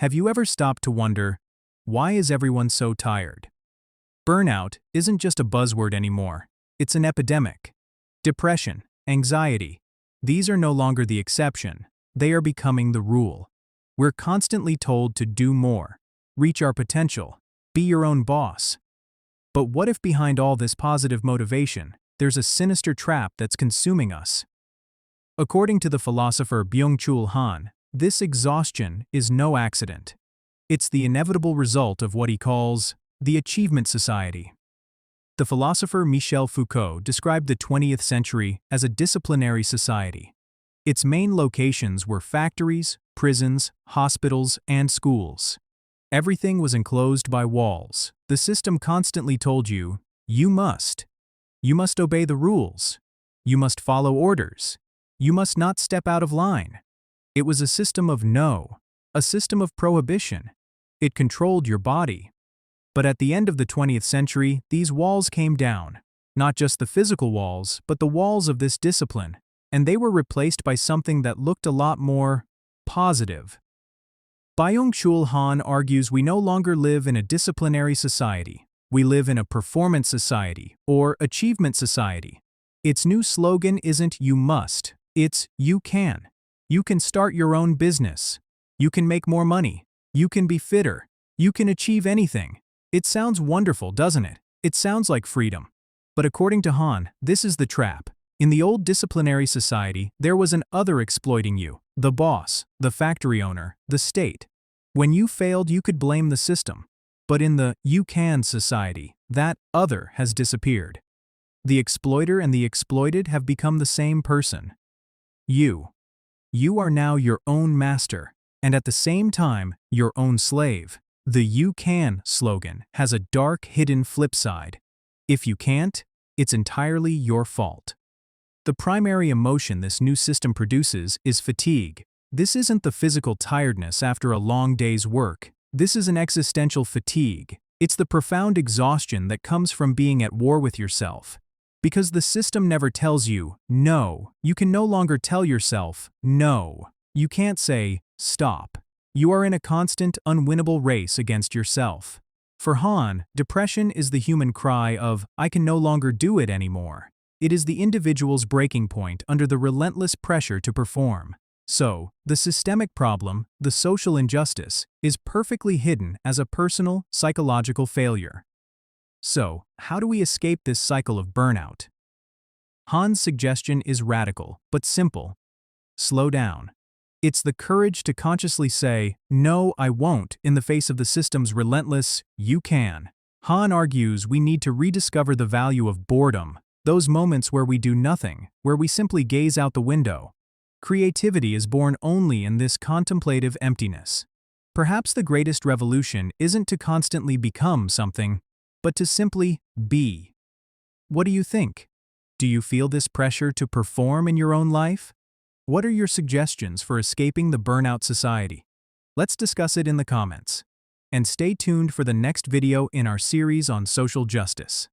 Have you ever stopped to wonder, why is everyone so tired? Burnout isn't just a buzzword anymore, it's an epidemic. Depression, anxiety, these are no longer the exception, they are becoming the rule. We're constantly told to do more, reach our potential, be your own boss. But what if behind all this positive motivation, there's a sinister trap that's consuming us? According to the philosopher Byung-Chul Han, this exhaustion is no accident. It's the inevitable result of what he calls the achievement society. The philosopher Michel Foucault described the 20th century as a disciplinary society. Its main locations were factories, prisons, hospitals, and schools. Everything was enclosed by walls. The system constantly told you, you must obey the rules. You must follow orders. You must not step out of line. It was a system of no, a system of prohibition. It controlled your body. But at the end of the 20th century, these walls came down. Not just the physical walls, but the walls of this discipline. And they were replaced by something that looked a lot more positive. Byung-Chul Han argues we no longer live in a disciplinary society. We live in a performance society, or achievement society. Its new slogan isn't you must, it's you can. You can start your own business. You can make more money. You can be fitter. You can achieve anything. It sounds wonderful, doesn't it? It sounds like freedom. But according to Han, this is the trap. In the old disciplinary society, there was an other exploiting you, the boss, the factory owner, the state. When you failed, you could blame the system. But in the you can society, that other has disappeared. The exploiter and the exploited have become the same person. You are now your own master, and at the same time, your own slave. The you can slogan has a dark, hidden flip side. If you can't, it's entirely your fault. The primary emotion this new system produces is fatigue. This isn't the physical tiredness after a long day's work. This is an existential fatigue. It's the profound exhaustion that comes from being at war with yourself. Because the system never tells you, no, you can no longer tell yourself, no. You can't say, stop. You are in a constant, unwinnable race against yourself. For Han, depression is the human cry of, I can no longer do it anymore. It is the individual's breaking point under the relentless pressure to perform. So, the systemic problem, the social injustice, is perfectly hidden as a personal, psychological failure. So, how do we escape this cycle of burnout? Han's suggestion is radical, but simple. Slow down. It's the courage to consciously say, no, I won't, in the face of the system's relentless, you can. Han argues we need to rediscover the value of boredom, those moments where we do nothing, where we simply gaze out the window. Creativity is born only in this contemplative emptiness. Perhaps the greatest revolution isn't to constantly become something, but to simply be. What do you think? Do you feel this pressure to perform in your own life? What are your suggestions for escaping the burnout society? Let's discuss it in the comments. And stay tuned for the next video in our series on social justice.